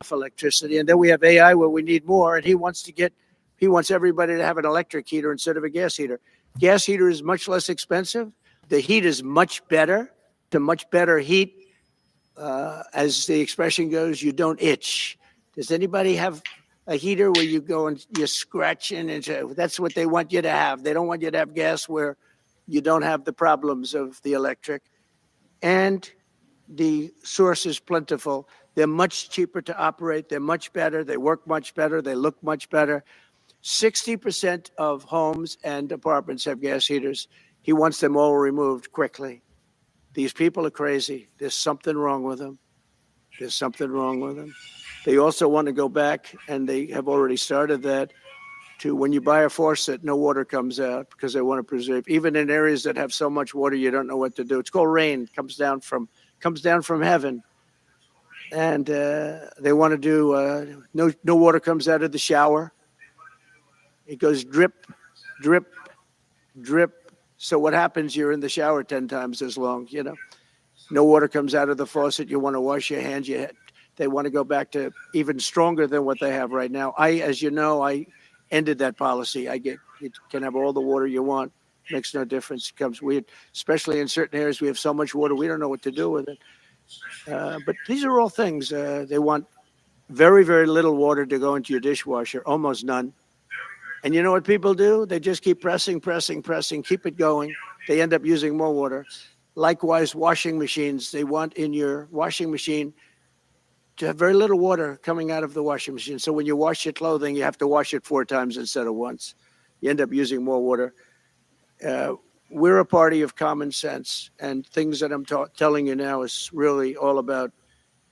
enough electricity. And then we have AI where we need more. And he wants everybody to have an electric heater instead of a gas heater. Gas heater is much less expensive. The heat is much better. To much better heat, as the expression goes, you don't itch. Does anybody have a heater where you go and you're scratching? And that's what they want you to have. They don't want you to have gas where you don't have the problems of the electric. And the source is plentiful. They're much cheaper to operate. They're much better. They work much better. They look much better. 60% of homes and apartments have gas heaters. He wants them all removed quickly. These people are crazy. There's something wrong with them. There's something wrong with them. They also want to go back, and they have already started that, to when you buy a faucet, no water comes out, because they want to preserve. Even in areas that have so much water, you don't know what to do. It's called rain. It comes down from heaven. And they want to do, no water comes out of the shower. It goes drip, drip, drip. So what happens? You're in the shower 10 times as long, you know. No water comes out of the faucet. You want to wash your hands. They want to go back to even stronger than what they have right now. As you know, I ended that policy. You can have all the water you want. Makes no difference. It becomes weird, especially in certain areas. We have so much water, we don't know what to do with it. But these are all things. They want very, very little water to go into your dishwasher, almost none. And you know what people do? They just keep pressing, keep it going. They end up using more water. Likewise, washing machines. They want in your washing machine to have very little water coming out of the washing machine. So when you wash your clothing, you have to wash it 4 times instead of once. You end up using more water. We're a party of common sense, and things that I'm telling you now is really all about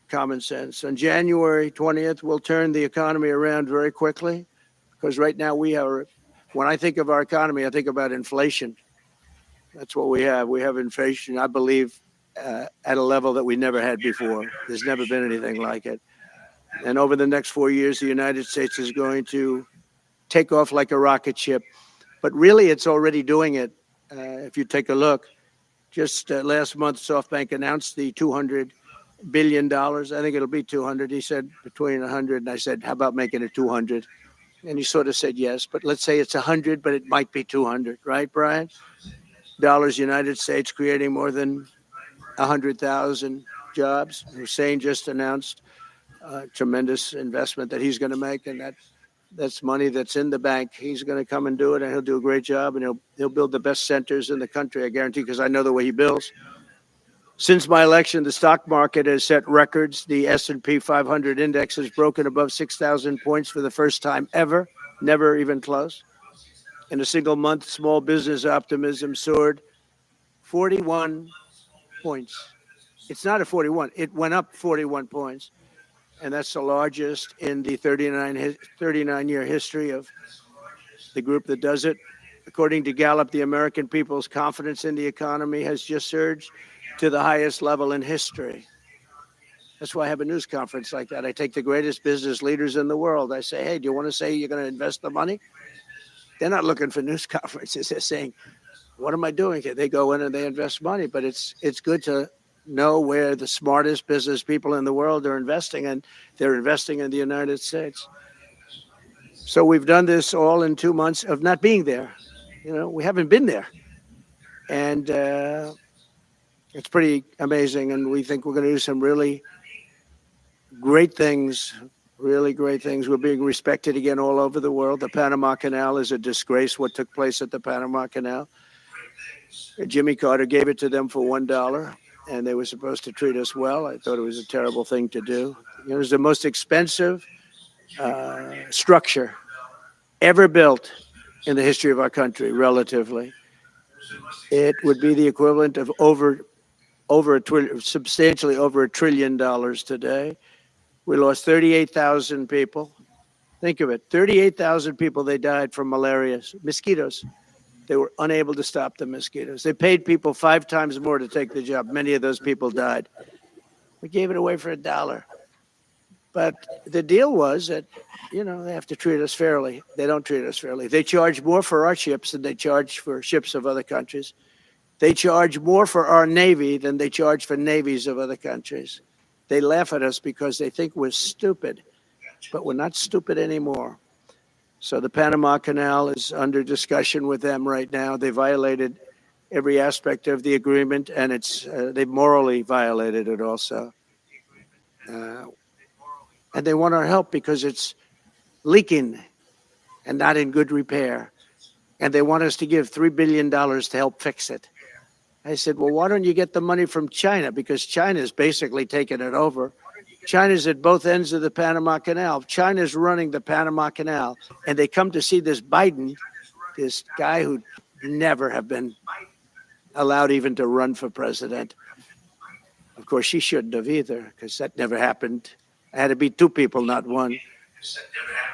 common sense. On January 20th, we'll turn the economy around very quickly, because right now when I think of our economy, I think about inflation. That's what we have. We have inflation, I believe, at a level that we never had before. There's never been anything like it. And over the next 4 years, the United States is going to take off like a rocket ship. But really, it's already doing it. If you take a look, just last month, SoftBank announced the $200 billion. I think it'll be 200. He said between 100, and I said, how about making it 200? And he sort of said yes, but let's say it's 100, but it might be 200, right, Brian? Dollars, United States, creating more than 100,000 jobs. Hussein just announced a tremendous investment that he's going to make, and that's money that's in the bank. He's going to come and do it, and he'll do a great job, and he'll build the best centers in the country, I guarantee, because I know the way he builds. Since my election, the stock market has set records. The S&P 500 index has broken above 6,000 points for the first time ever, never even close. In a single month, small business optimism soared 41 points. It's not a 41. It went up 41 points. And that's the largest in the 39-year history of the group that does it. According to Gallup, the American people's confidence in the economy has just surged to the highest level in history. That's why I have a news conference like that. I take the greatest business leaders in the world. I say, hey, do you want to say you're going to invest the money? They're not looking for news conferences. They're saying, what am I doing here? They go in and they invest money, but it's good to know where the smartest business people in the world are investing, and they're investing in the United States. So we've done this all in 2 months of not being there. You know, we haven't been there. And it's pretty amazing. And we think we're going to do some really great things, really great things. We're being respected again all over the world. The Panama Canal is a disgrace, what took place at the Panama Canal. Jimmy Carter gave it to them for $1, and they were supposed to treat us well. I thought it was a terrible thing to do. It was the most expensive structure ever built in the history of our country, relatively. It would be the equivalent of substantially over $1 trillion today. We lost 38,000 people. Think of it, 38,000 people, they died from malaria, mosquitoes. They were unable to stop the mosquitoes. They paid people 5 times more to take the job. Many of those people died. We gave it away for $1. But the deal was that, you know, they have to treat us fairly. They don't treat us fairly. They charge more for our ships than they charge for ships of other countries. They charge more for our Navy than they charge for navies of other countries. They laugh at us because they think we're stupid, but we're not stupid anymore. So the Panama Canal is under discussion with them right now. They violated every aspect of the agreement, and they've morally violated it also. And they want our help because it's leaking and not in good repair. And they want us to give $3 billion to help fix it. I said, well, why don't you get the money from China? Because China's basically taken it over. China's at both ends of the Panama Canal. China's running the Panama Canal. And they come to see this Biden, this guy who never have been allowed even to run for president. Of course, she shouldn't have either, because that never happened. I had to be two people, not one.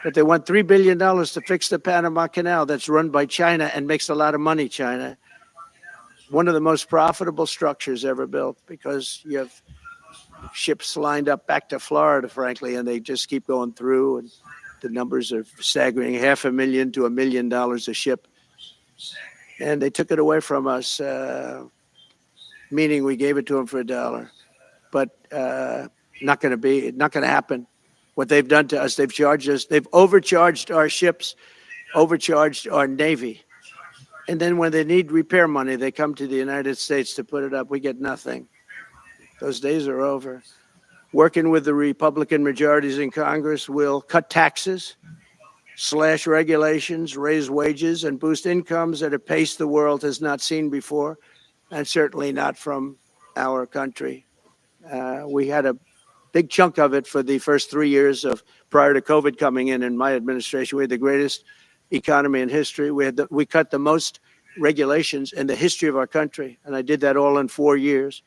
But they want $3 billion to fix the Panama Canal that's run by China and makes a lot of money, China. One of the most profitable structures ever built, because you have ships lined up back to Florida, frankly, and they just keep going through. And the numbers are staggering, $500,000 to $1 million a ship. And they took it away from us, meaning we gave it to them for $1. But not going to happen. What they've done to us, they've charged us, they've overcharged our ships, overcharged our Navy. And then when they need repair money, they come to the United States to put it up. We get nothing. Those days are over. Working with the Republican majorities in Congress, will cut taxes, slash regulations, raise wages, and boost incomes at a pace the world has not seen before, and certainly not from our country. We had a big chunk of it for the first 3 years prior to COVID coming in my administration. We had the greatest economy in history. We cut the most regulations in the history of our country, and I did that all in 4 years,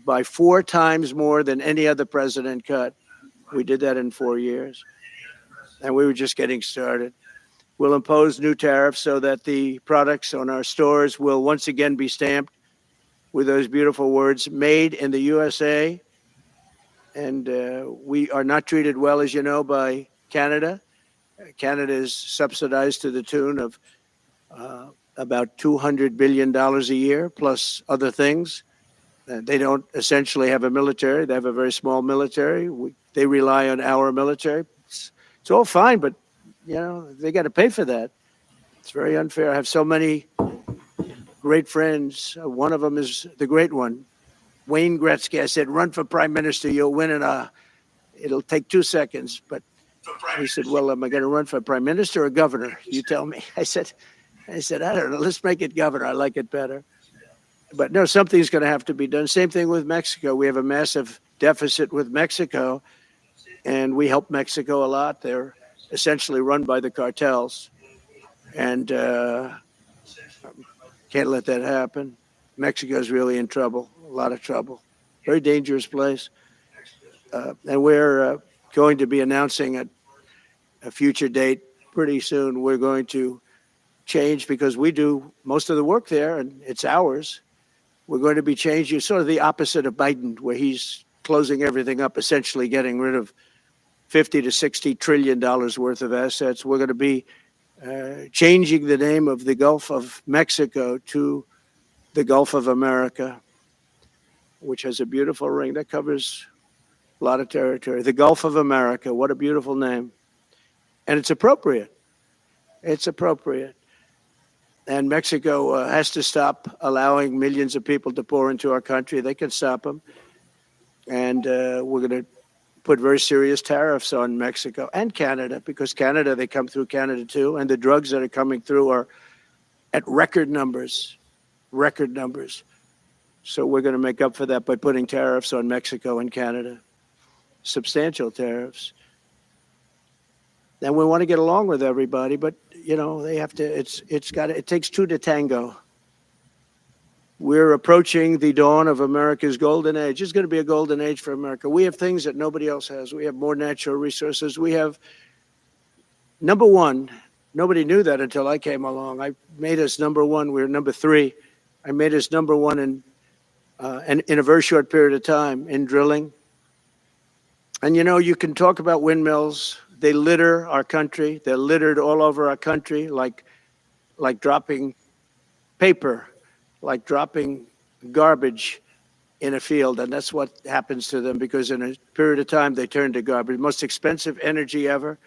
by 4 times more than any other president cut. We did that in 4 years, and we were just getting started. We'll impose new tariffs so that the products on our stores will once again be stamped with those beautiful words, "Made in the USA." And we are not treated well, as you know, by Canada. Canada is subsidized to the tune of about $200 billion a year, plus other things. They don't essentially have a military. They have a very small military. They rely on our military. It's all fine, but, they got to pay for that. It's very unfair. I have so many great friends. One of them is the great one, Wayne Gretzky. I said, run for prime minister. You'll win it'll take 2 seconds. But he said, well, am I going to run for prime minister or governor? You tell me. I said, I don't know. Let's make it governor. I like it better. But no, something's going to have to be done. Same thing with Mexico. We have a massive deficit with Mexico, and we help Mexico a lot. They're essentially run by the cartels, and can't let that happen. Mexico's really in trouble, a lot of trouble. Very dangerous place. And we're going to be announcing at a future date pretty soon. We're going to change, because we do most of the work there and it's ours. We're going to be changing, sort of the opposite of Biden, where he's closing everything up, essentially getting rid of $50 to $60 trillion worth of assets. We're going to be changing the name of the Gulf of Mexico to the Gulf of America, which has a beautiful ring that covers a lot of territory. The Gulf of America, what a beautiful name. And it's appropriate. It's appropriate. And Mexico has to stop allowing millions of people to pour into our country. They can stop them. And we're going to put very serious tariffs on Mexico and Canada, because Canada, they come through Canada too. And the drugs that are coming through are at record numbers. So we're going to make up for that by putting tariffs on Mexico and Canada, substantial tariffs. And we want to get along with everybody, but they have to. It takes two to tango. We're approaching the dawn of America's golden age. It's going to be a golden age for America. We have things that nobody else has. We have more natural resources. We have, number one. Nobody knew that until I came along. I made us number one. We're number 3. I made us number one in a very short period of time in drilling. And you can talk about windmills. They litter our country. They're littered all over our country, like dropping paper, like dropping garbage in a field, and that's what happens to them because in a period of time they turn to garbage. Most expensive energy ever.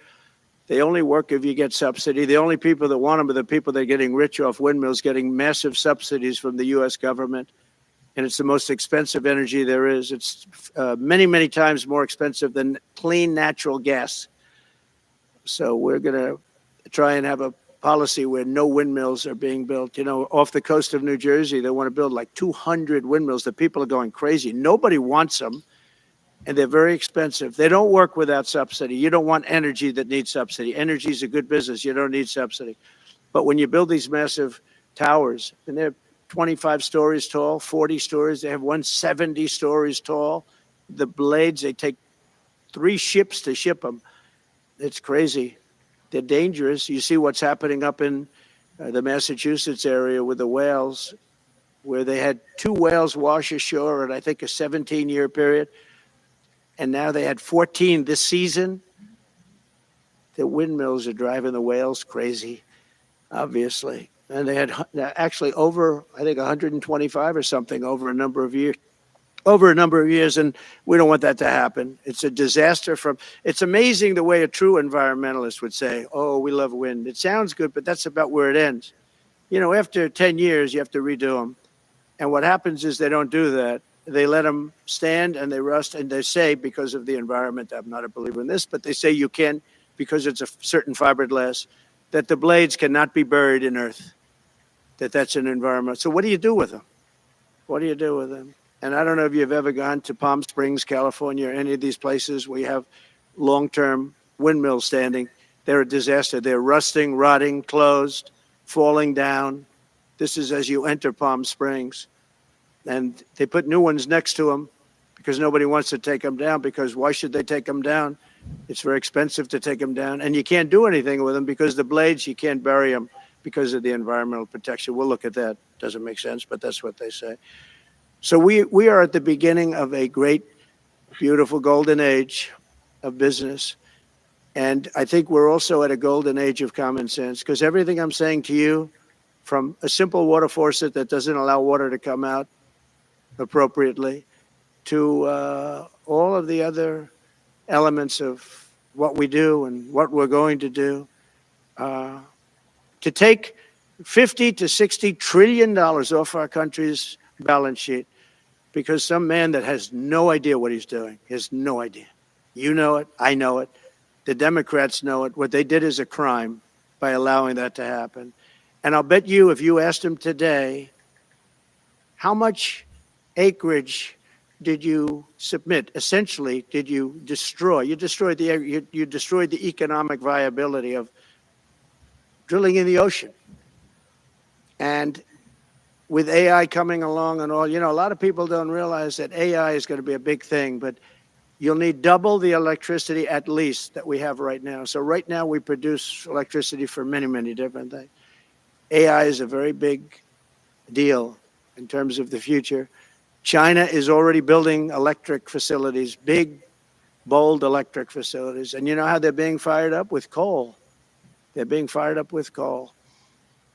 They only work if you get subsidy. The only people that want them are the people that are getting rich off windmills, getting massive subsidies from the U.S. government. And it's the most expensive energy there is. It's many, many times more expensive than clean natural gas. So we're going to try and have a policy where no windmills are being built. You know, off the coast of New Jersey, they want to build like 200 windmills. The people are going crazy. Nobody wants them, and they're very expensive. They don't work without subsidy. You don't want energy that needs subsidy. Energy is a good business. You don't need subsidy. But when you build these massive towers, and they're 25 stories tall, 40 stories, they have 170 stories tall. The blades, they take 3 ships to ship them. It's crazy. They're dangerous. You see what's happening up in the Massachusetts area with the whales, where they had 2 whales wash ashore in, I think, a 17-year period. And now they had 14 this season. The windmills are driving the whales crazy, obviously. And they had actually over, I think, 125 or something over a number of years. And we don't want that to happen. It's a disaster. It's amazing the way a true environmentalist would say, oh, we love wind. It sounds good, but that's about where it ends. You know, after 10 years, you have to redo them. And what happens is they don't do that. They let them stand and they rust, and they say, because of the environment, I'm not a believer in this, but they say you can, because it's a certain fiberglass, that the blades cannot be buried in earth, that's an environment. So what do you do with them? What do you do with them? And I don't know if you've ever gone to Palm Springs, California, or any of these places where you have long-term windmills standing. They're a disaster. They're rusting, rotting, closed, falling down. This is as you enter Palm Springs. And they put new ones next to them because nobody wants to take them down, because why should they take them down? It's very expensive to take them down. And you can't do anything with them because the blades, you can't bury them because of the environmental protection. We'll look at that. Doesn't make sense, but that's what they say. So we are at the beginning of a great, beautiful golden age of business. And I think we're also at a golden age of common sense, because everything I'm saying to you, from a simple water faucet that doesn't allow water to come out appropriately, to all of the other elements of what we do and what we're going to do, to take 50 to 60 trillion dollars off our country's balance sheet because some man that has no idea what he's doing, he has no idea. You know it, I know it, the Democrats know it. What they did is a crime by allowing that to happen. And I'll bet you, if you asked him today, how much acreage did you submit? Essentially, did you destroy? You destroyed the economic viability of drilling in the ocean. And with AI coming along and all, you know, a lot of people don't realize that AI is going to be a big thing, but you'll need double the electricity at least that we have right now. So right now we produce electricity for many, many different things. AI is a very big deal in terms of the future. China is already building electric facilities, big, bold electric facilities. And you know how they're being fired up? With coal. They're being fired up with coal.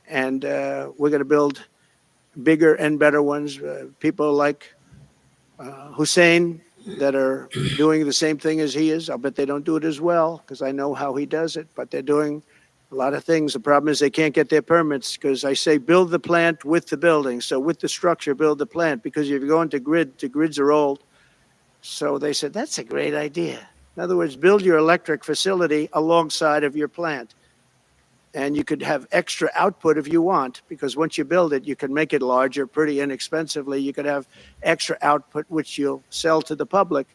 And we're going to build bigger and better ones. People like Hussein that are doing the same thing as he is. I'll bet they don't do it as well because I know how he does it, but they're doing a lot of things. The problem is they can't get their permits because I say build the plant with the building. So with the structure, build the plant, because if you go into grids are old. So they said, that's a great idea. In other words, build your electric facility alongside of your plant. And you could have extra output if you want, because once you build it, you can make it larger pretty inexpensively. You could have extra output, which you'll sell to the public,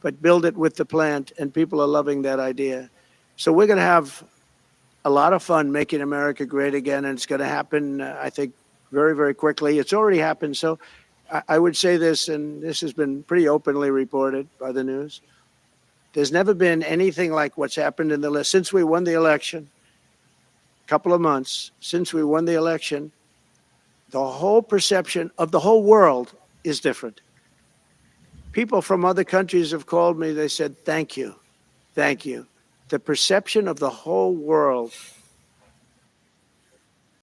but build it with the plant, and people are loving that idea. So we're going to have a lot of fun making America great again, and it's going to happen, I think, very, very quickly. It's already happened. So I would say this, and this has been pretty openly reported by the news. There's never been anything like what's happened in the list since we won the election. Couple of months since we won the election, the whole perception of the whole world is different. People from other countries have called me. They said, thank you. Thank you. The perception of the whole world